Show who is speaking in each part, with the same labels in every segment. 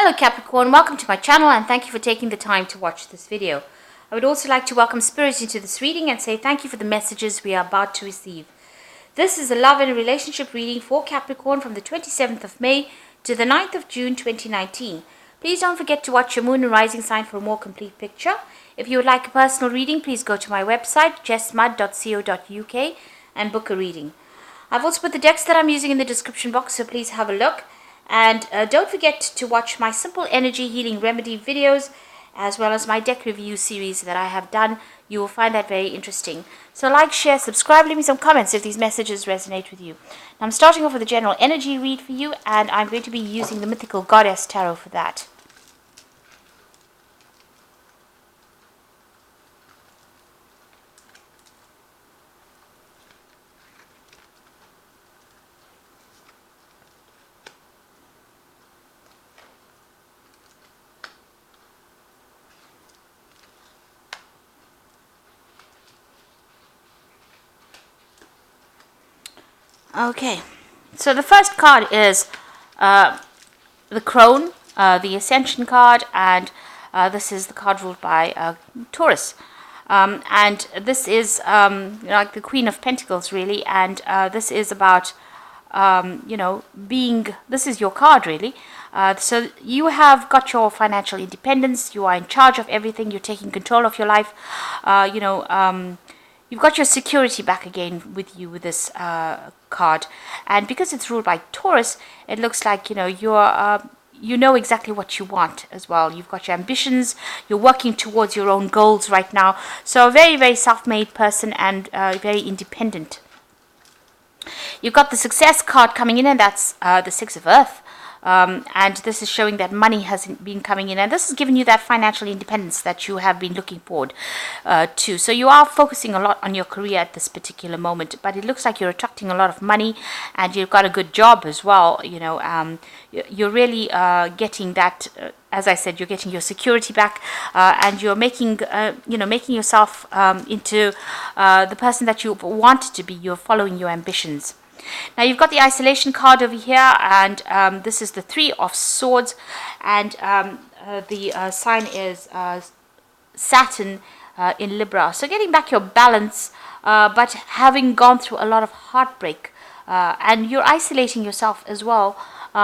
Speaker 1: Hello Capricorn, welcome to my channel and thank you for taking the time to watch this video. I would also like to welcome Spirit into this reading and say thank you for the messages we are about to receive. This is a love and relationship reading for Capricorn from the 27th of May to the 9th of June 2019. Please don't forget to watch your moon and rising sign for a more complete picture. If you would like a personal reading, please go to my website jessmud.co.uk and book a reading. I've also put the decks that I'm using in the description box, so please have a look. And don't forget to watch my simple energy healing remedy videos as well as my deck review series that I have done. You will find that very interesting. So like, share, subscribe, leave me some comments if these messages resonate with you. Now I'm starting off with a general energy read for you, and I'm going to be using the Mythical Goddess Tarot for that. Okay, so the first card is the Crone, the Ascension card, and this is the card ruled by Taurus. And this is like the Queen of Pentacles, really, and this is about, this is your card, really. So you have got your financial independence, you are in charge of everything, you're taking control of your life, you've got your security back again with you with this card. And because it's ruled by Taurus, it looks like, you know exactly what you want as well. You've got your ambitions, you're working towards your own goals right now. So a very, very self-made person and very independent. You've got the Success card coming in, and that's the Six of Earth. And this is showing that money has been coming in, and this is giving you that financial independence that you have been looking forward to. So you are focusing a lot on your career at this particular moment, but it looks like you're attracting a lot of money, and you've got a good job as well. You're really getting that. As I said, you're getting your security back, and you're making, making yourself into the person that you wanted to be. You're following your ambitions. Now you've got the Isolation card over here, and this is the Three of Swords, and the sign is Saturn in Libra. So getting back your balance, but having gone through a lot of heartbreak, and you're isolating yourself as well.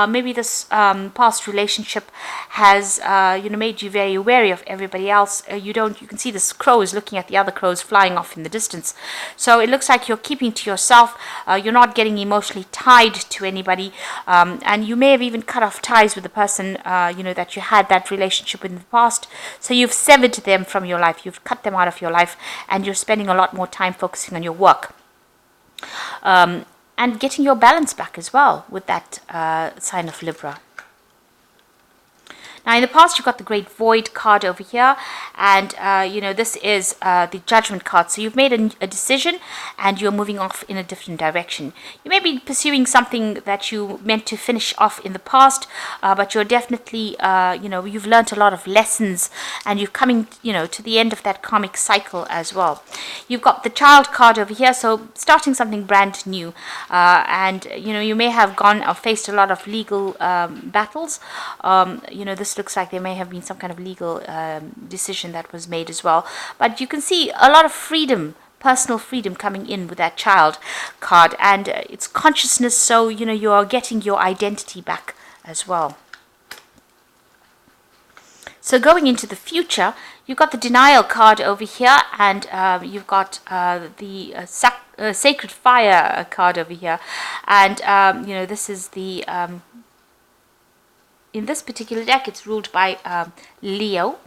Speaker 1: Maybe this past relationship has made you very wary of everybody else. You can see this crow is looking at the other crows flying off in the distance. So it looks like you're keeping to yourself. You're not getting emotionally tied to anybody, and you may have even cut off ties with the person that you had that relationship with in the past. So you've severed them from your life. You've cut them out of your life, and you're spending a lot more time focusing on your work. And getting your balance back as well with that sign of Libra. Now, in the past, you've got the Great Void card over here, and, this is the Judgment card. So you've made a decision, and you're moving off in a different direction. You may be pursuing something that you meant to finish off in the past, but you're definitely, you've learned a lot of lessons, and you're coming, to the end of that karmic cycle as well. You've got the Child card over here, so starting something brand new, and, you may have gone or faced a lot of legal battles. This looks like there may have been some kind of legal decision that was made as well. But you can see a lot of freedom, personal freedom coming in with that Child card. And it's consciousness, so, you are getting your identity back as well. So going into the future, you've got the Denial card over here, and you've got the Sacred Fire card over here. And, this is the... in this particular deck, it's ruled by Leo.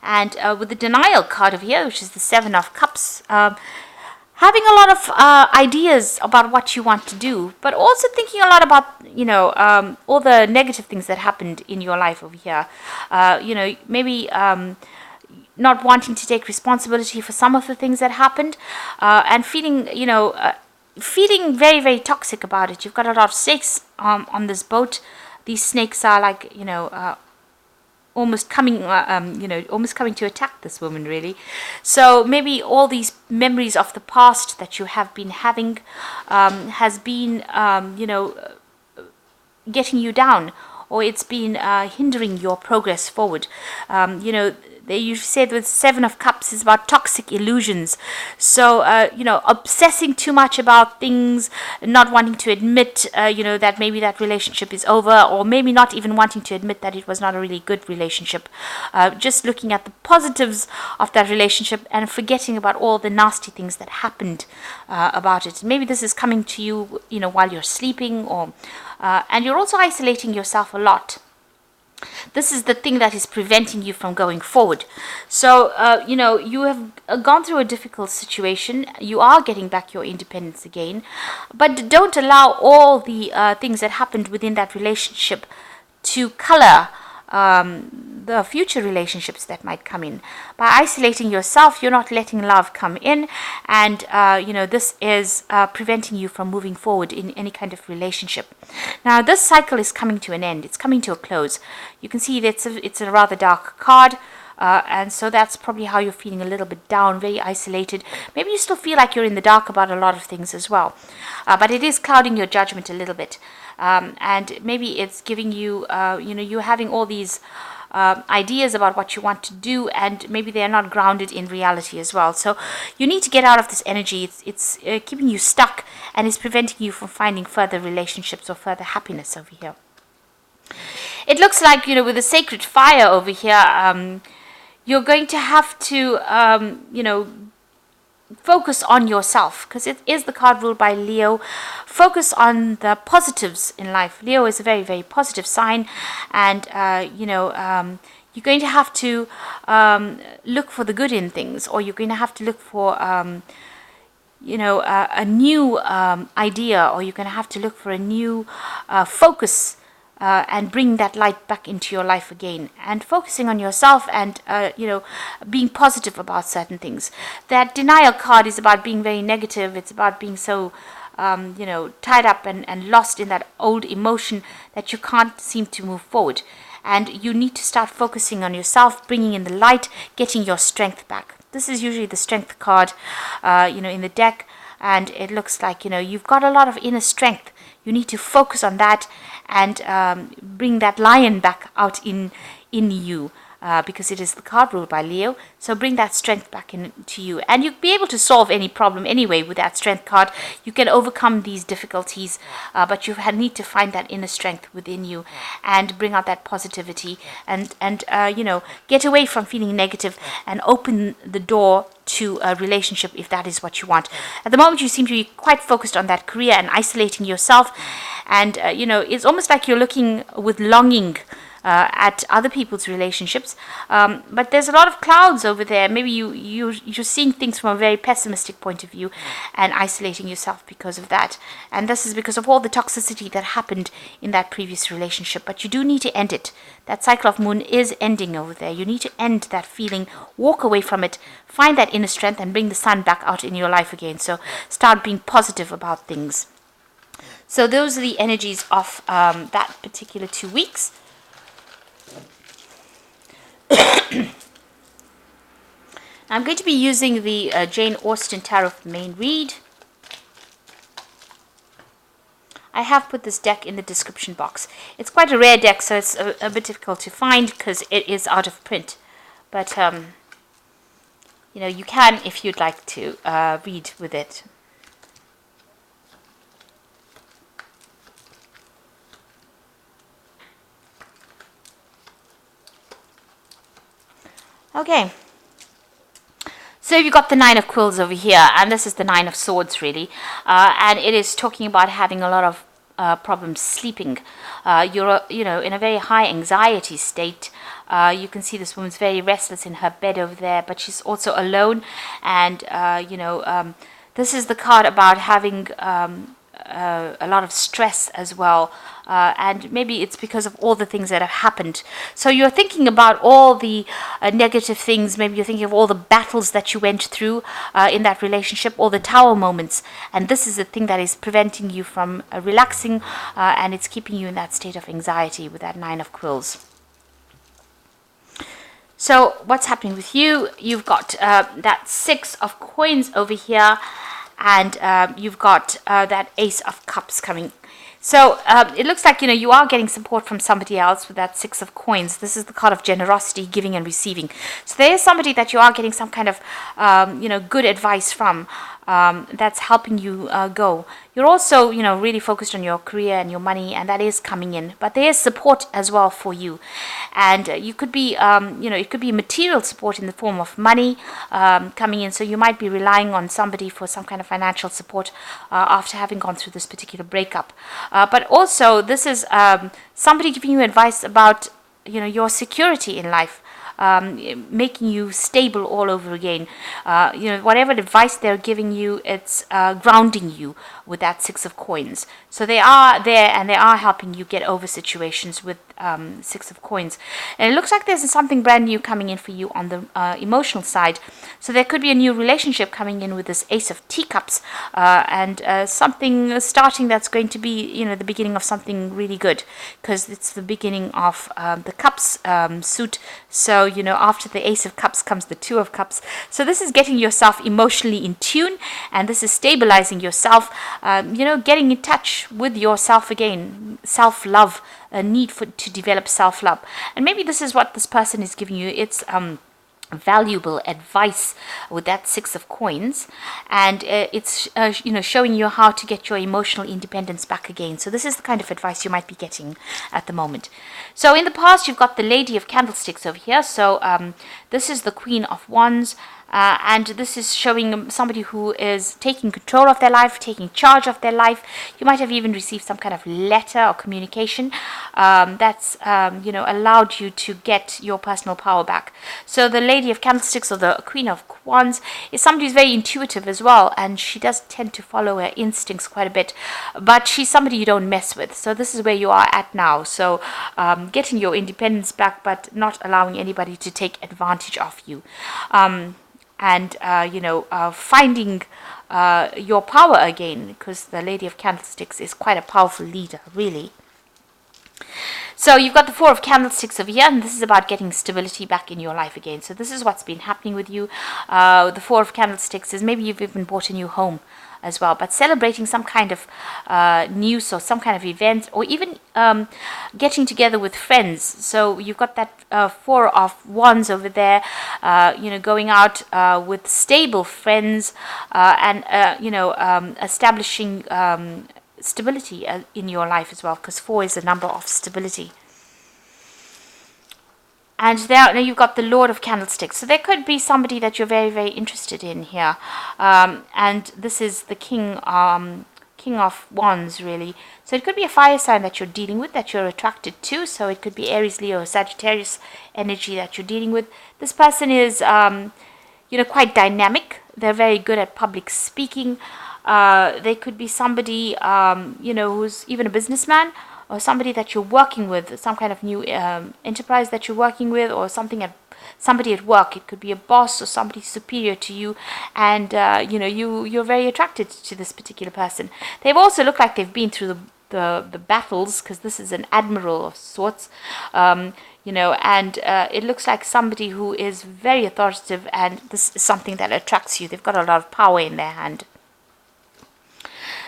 Speaker 1: And with the Denial card over here, which is the Seven of Cups, having a lot of ideas about what you want to do, but also thinking a lot about, all the negative things that happened in your life over here. Maybe not wanting to take responsibility for some of the things that happened, and feeling, feeling very, very toxic about it. You've got a lot of snakes on this boat. These snakes are like, almost coming to attack this woman, really. So maybe all these memories of the past that you have been having has been, getting you down, or it's been hindering your progress forward. You know, they usually say with Seven of Cups is about toxic illusions. So, you know, obsessing too much about things, not wanting to admit, you know, that maybe that relationship is over, or maybe not even wanting to admit that it was not a really good relationship. Just looking at the positives of that relationship and forgetting about all the nasty things that happened about it. Maybe this is coming to you, you know, while you're sleeping, or and you're also isolating yourself a lot. This is the thing that is preventing you from going forward. So, you know, you have gone through a difficult situation. You are getting back your independence again. But don't allow all the things that happened within that relationship to color the future relationships that might come in. By isolating yourself, you're not letting love come in, and you know, this is preventing you from moving forward in any kind of relationship. Now, this cycle is coming to an end. It's coming to a close. You can see that it's a rather dark card. And so that's probably how you're feeling, a little bit down, very isolated. Maybe you still feel like you're in the dark about a lot of things as well. But it is clouding your judgment a little bit. And maybe it's giving you, you know, you're having all these ideas about what you want to do, and maybe they're not grounded in reality as well. So you need to get out of this energy. It's keeping you stuck, and it's preventing you from finding further relationships or further happiness over here. It looks like, you know, with the sacred fire over here, you're going to have to, you know, focus on yourself, because it is the card ruled by Leo. Focus on the positives in life. Leo is a very, very positive sign, and you know, you're going to have to look for the good in things, or you're going to have to look for you know, a new idea, or you're going to have to look for a new focus, and bring that light back into your life again, and focusing on yourself, and you know, being positive about certain things. That denial card is about being very negative. It's about being so you know, tied up and lost in that old emotion that you can't seem to move forward. And you need to start focusing on yourself, bringing in the light, getting your strength back. This is usually the strength card, you know, in the deck, and it looks like, you know, you've got a lot of inner strength. You need to focus on that, and bring that lion back out in you, because it is the card ruled by Leo. So bring that strength back into you, and you'll be able to solve any problem anyway with that strength card. You can overcome these difficulties, but you need to find that inner strength within you, and bring out that positivity, and you know, get away from feeling negative, and open the door to a relationship if that is what you want. At the moment, you seem to be quite focused on that career and isolating yourself, and you know, it's almost like you're looking with longing at other people's relationships, but there's a lot of clouds over there. Maybe you're seeing things from a very pessimistic point of view, and isolating yourself because of that. And this is because of all the toxicity that happened in that previous relationship. But you do need to end it. That cycle of moon is ending over there. You need to end that feeling, walk away from it, find that inner strength, and bring the sun back out in your life again. So start being positive about things. So those are the energies of that particular 2 weeks. I'm going to be using the Jane Austen Tarot Main Read. I have put this deck in the description box. It's quite a rare deck, so it's a bit difficult to find because it is out of print. But, you know, you can, if you'd like to, read with it. Okay. So you've got the Nine of Quills over here, and this is the Nine of Swords, really. And it is talking about having a lot of problems sleeping. You're, you know, in a very high anxiety state. You can see this woman's very restless in her bed over there, but she's also alone. And, you know, this is the card about having a lot of stress as well, and maybe it's because of all the things that have happened. So you're thinking about all the negative things. Maybe you're thinking of all the battles that you went through in that relationship, all the tower moments, and this is the thing that is preventing you from relaxing, and it's keeping you in that state of anxiety with that Nine of Quills. So what's happening with you? You've got that Six of Coins over here, and you've got that Ace of Cups coming. So it looks like, you are getting support from somebody else with that Six of Coins. This is the card of generosity, giving and receiving. So there is somebody that you are getting some kind of, good advice from, that's helping you go. You're also, really focused on your career and your money, and that is coming in. But there is support as well for you. And you could be, it could be material support in the form of money coming in. So you might be relying on somebody for some kind of financial support after having gone through this particular breakup. But also, this is somebody giving you advice about, your security in life. Making you stable all over again. Whatever advice they're giving you, it's grounding you with that Six of Coins. So they are there and they are helping you get over situations with Six of Coins. And it looks like there's something brand new coming in for you on the emotional side. So there could be a new relationship coming in with this Ace of Teacups, and something starting that's going to be, the beginning of something really good, because it's the beginning of the Cups suit. So, after the Ace of Cups comes the Two of Cups. So this is getting yourself emotionally in tune, and this is stabilizing yourself, getting in touch with yourself again, self-love, a need to develop self-love. And maybe this is what this person is giving you. It's valuable advice with that Six of Coins, and it's showing you how to get your emotional independence back again. So this is the kind of advice you might be getting at the moment. So in the past, you've got the Lady of Candlesticks over here. So this is the Queen of Wands. And this is showing somebody who is taking control of their life, taking charge of their life. You might have even received some kind of letter or communication that's allowed you to get your personal power back. So the Lady of Candlesticks, or the Queen of Wands, is somebody who's very intuitive as well, and she does tend to follow her instincts quite a bit, but she's somebody you don't mess with. So this is where you are at now. So getting your independence back, but not allowing anybody to take advantage of you. And finding your power again, because the Lady of Candlesticks is quite a powerful leader, really. So you've got the Four of Candlesticks over here, and this is about getting stability back in your life again. So this is what's been happening with you. The Four of Candlesticks is maybe you've even bought a new home as well, but celebrating some kind of news or some kind of event, or even getting together with friends. So you've got that Four of Wands over there, going out with stable friends, and establishing stability in your life as well, because 4 is a number of stability. And now you've got the Lord of Candlesticks. So there could be somebody that you're very, very interested in here. And this is the King of Wands, really. So it could be a fire sign that you're dealing with, that you're attracted to. So it could be Aries, Leo, or Sagittarius energy that you're dealing with. This person is, quite dynamic. They're very good at public speaking. They could be somebody, who's even a businessman, or somebody that you're working with, some kind of new enterprise that you're working with, or somebody at work. It could be a boss or somebody superior to you, and you're very attracted to this particular person. They've also looked like they've been through the battles, because this is an admiral of sorts, and it looks like somebody who is very authoritative, and this is something that attracts you. They've got a lot of power in their hand.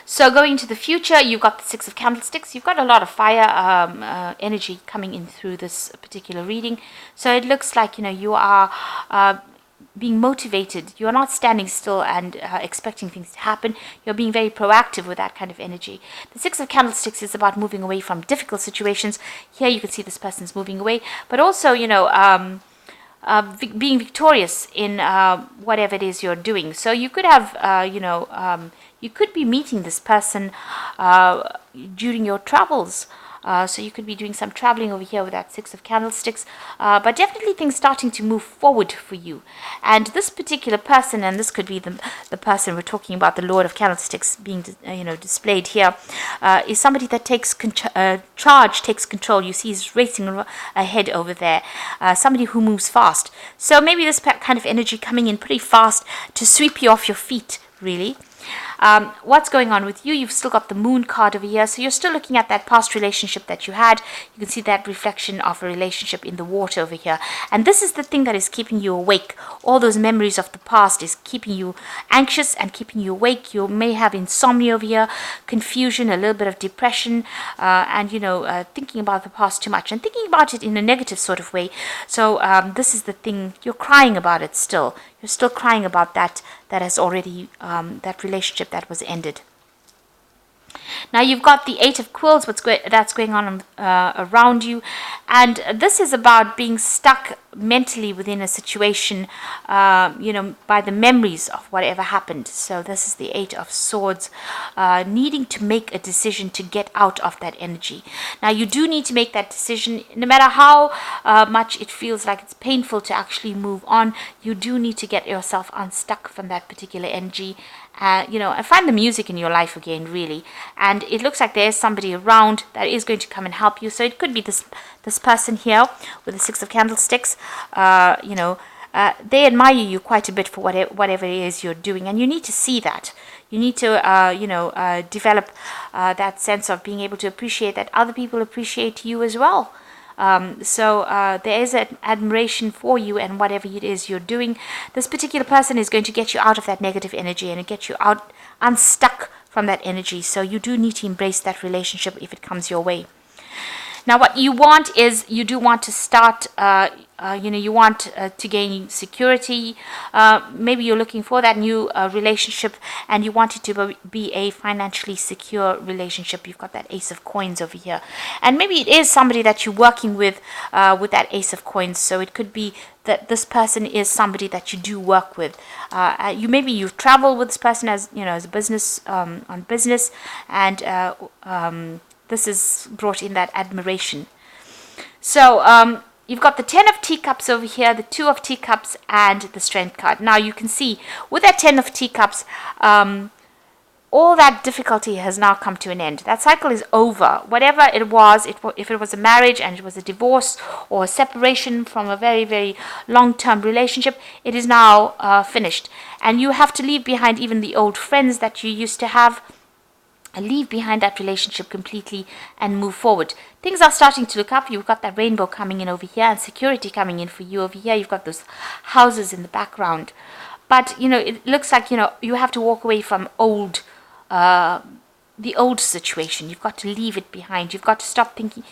Speaker 1: So going into the future, you've got the Six of Candlesticks. You've got a lot of fire energy coming in through this particular reading. So it looks like, you are being motivated. You're not standing still and expecting things to happen. You're being very proactive with that kind of energy. The Six of Candlesticks is about moving away from difficult situations. Here you can see this person's moving away. But also, being victorious in whatever it is you're doing. So you could have, you could be meeting this person during your travels. So you could be doing some traveling over here with that Six of Candlesticks, but definitely things starting to move forward for you. And this particular person, and this could be the person we're talking about, the Lord of Candlesticks being displayed here, is somebody that takes charge, takes control. You see he's racing ahead over there, somebody who moves fast. So maybe this kind of energy coming in pretty fast to sweep you off your feet, really. What's going on with you? You've still got the Moon card over here, so you're still looking at that past relationship that you had. You can see that reflection of a relationship in the water over here, and this is the thing that is keeping you awake. All those memories of the past is keeping you anxious and keeping you awake. You may have insomnia over here, confusion, a little bit of depression, and thinking about the past too much and thinking about it in a negative sort of way. So this is the thing, you're crying about it still. You're still crying about that has already, that relationship that was ended. Now you've got the Eight of Quills, that's going on around you, and this is about being stuck mentally within a situation, by the memories of whatever happened. So this is the Eight of Swords, needing to make a decision to get out of that energy. Now you do need to make that decision, no matter how much it feels like it's painful to actually move on. You do need to get yourself unstuck from that particular energy. And find the music in your life again, really. And it looks like there is somebody around that is going to come and help you. So it could be this person here with the Six of Candlesticks. They admire you quite a bit for whatever it is you're doing, and you need to see that. You need to, develop that sense of being able to appreciate that other people appreciate you as well. So there is an admiration for you and whatever it is you're doing. This particular person is going to get you out of that negative energy and get you out unstuck from that energy. So you do need to embrace that relationship if it comes your way. Now what you want is, you do want to start, you want to gain security. Maybe you're looking for that new relationship, and you want it to be a financially secure relationship. You've got that Ace of Coins over here. And maybe it is somebody that you're working with that Ace of Coins. So it could be that this person is somebody that you do work with. You travel with this person as a business, on business, and this is brought in that admiration. So you've got the Ten of Teacups over here, the Two of Teacups, and the Strength card. Now you can see with that Ten of Teacups, all that difficulty has now come to an end. That cycle is over. Whatever it was, if it was a marriage and it was a divorce or a separation from a very, very long-term relationship, it is now finished. And you have to leave behind even the old friends that you used to have. Leave behind that relationship completely and move forward. Things are starting to look up. You've got that rainbow coming in over here and security coming in for you over here. You've got those houses in the background. But, it looks like, you have to walk away from the old situation. You've got to leave it behind. You've got to stop thinking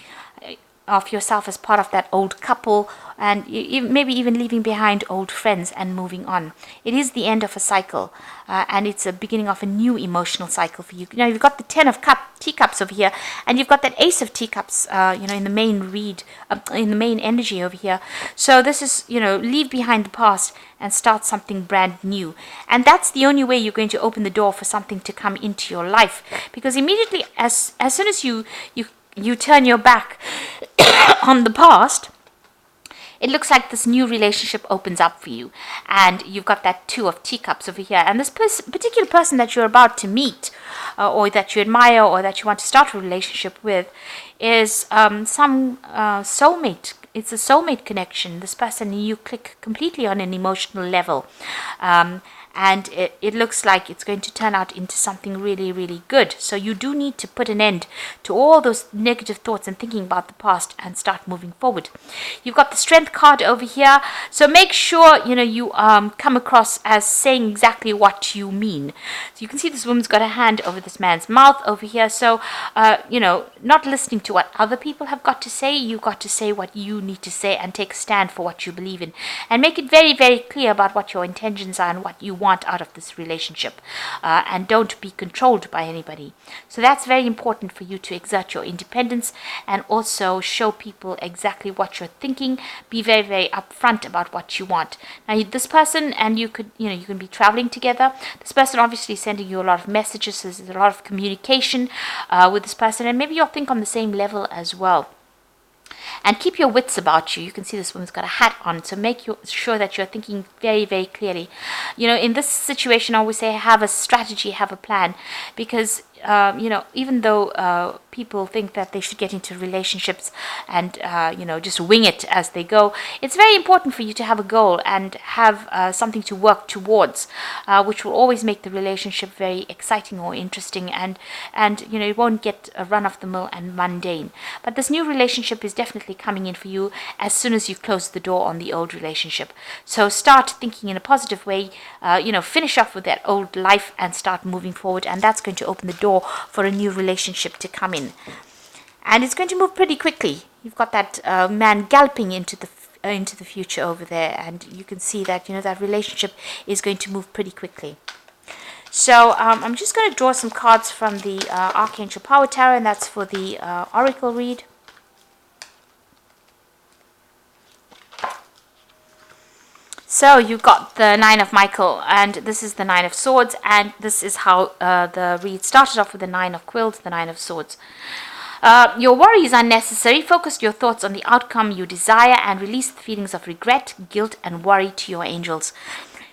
Speaker 1: of yourself as part of that old couple, and maybe even leaving behind old friends and moving on. It is the end of a cycle, and it's a beginning of a new emotional cycle for you. Now you've got the Ten of Teacups over here, and you've got that Ace of Teacups, in the main energy over here. So this is, leave behind the past and start something brand new. And that's the only way you're going to open the door for something to come into your life, because immediately as soon as you turn your back on the past, it looks like this new relationship opens up for you. And you've got that Two of Teacups over here. And this particular person that you're about to meet, or that you admire, or that you want to start a relationship with, is some soulmate. It's a soulmate connection. This person, you click completely on an emotional level. And it looks like it's going to turn out into something really, really good. So you do need to put an end to all those negative thoughts and thinking about the past and start moving forward. You've got the Strength card over here. So make sure, you come across as saying exactly what you mean. So you can see this woman's got a hand over this man's mouth over here. So, not listening to what other people have got to say. You've got to say what you need to say and take a stand for what you believe in. And make it very, very clear about what your intentions are and what you want out of this relationship, and don't be controlled by anybody. So that's very important for you to exert your independence and also show people exactly what you're thinking. Be very, very upfront about what you want. Now this person and you can be traveling together. This person obviously is sending you a lot of messages. So there's a lot of communication with this person, and maybe you'll think on the same level as well. And keep your wits about you. You can see this woman's got a hat on, so make sure that you're thinking very, very clearly. In this situation, I always say have a strategy, have a plan, because even though people think that they should get into relationships and just wing it as they go, it's very important for you to have a goal and have something to work towards, which will always make the relationship very exciting or interesting, and it won't get run of the mill and mundane. But this new relationship is definitely coming in for you as soon as you close the door on the old relationship. So start thinking in a positive way, finish off with that old life and start moving forward, and that's going to open the door for a new relationship to come in. And it's going to move pretty quickly. You've got that man galloping into the future over there, and you can see that that relationship is going to move pretty quickly. So I'm just going to draw some cards from the Archangel Power Tarot, and that's for the Oracle read. So you've got the Nine of Michael, and this is the Nine of Swords, and this is how the read started off with the Nine of Quills, the Nine of Swords. Your worry is unnecessary. Focus your thoughts on the outcome you desire and release the feelings of regret, guilt, and worry to your angels.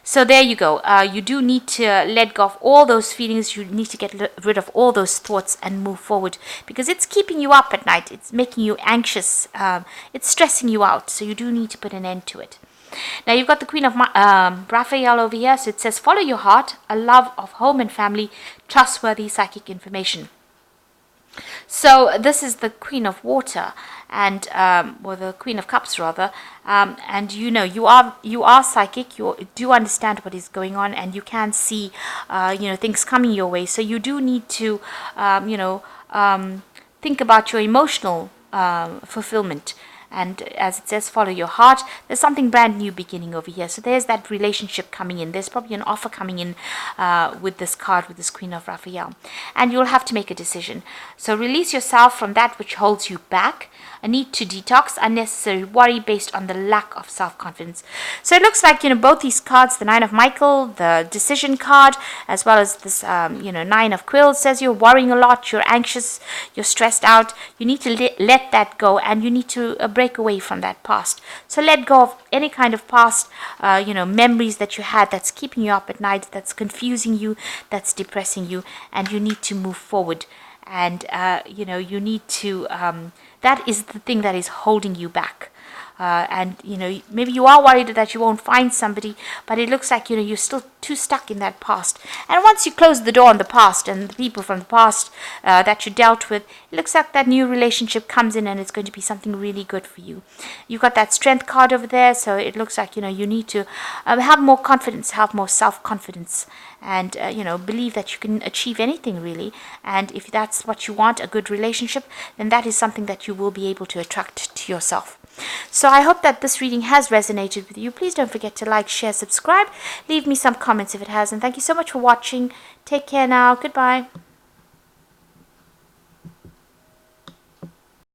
Speaker 1: So there you go. You do need to let go of all those feelings. You need to get rid of all those thoughts and move forward, because it's keeping you up at night. It's making you anxious. It's stressing you out. So you do need to put an end to it. Now you've got the Queen of Raphael over here. So it says, follow your heart, a love of home and family, trustworthy psychic information. So this is the Queen of Water, and or the Queen of Cups rather, and you are psychic. You do understand what is going on, and you can see things coming your way. So you do need to think about your emotional fulfillment. And as it says, follow your heart. There's something brand new beginning over here. So there's that relationship coming in. There's probably an offer coming in with this card, with this Queen of Raphael. And you'll have to make a decision. So release yourself from that which holds you back. A need to detox unnecessary worry based on the lack of self-confidence. So it looks like, both these cards, the Nine of Michael, the decision card, as well as this, Nine of Quills, says you're worrying a lot, you're anxious, you're stressed out. You need to let that go, and you need to break away from that past. So let go of any kind of past, memories that you had that's keeping you up at night, that's confusing you, that's depressing you, and you need to move forward. And, you need to, that is the thing that is holding you back. And maybe you are worried that you won't find somebody, but it looks like you're still too stuck in that past. And once you close the door on the past and the people from the past that you dealt with, it looks like that new relationship comes in, and it's going to be something really good for you. You've got that Strength card over there, so it looks like you need to have more confidence, have more self-confidence, and believe that you can achieve anything really. And if that's what you want, a good relationship, then that is something that you will be able to attract to yourself. So I hope that this reading has resonated with you. Please don't forget to like, share, subscribe. Leave me some comments if it has. And thank you so much for watching. Take care now. Goodbye.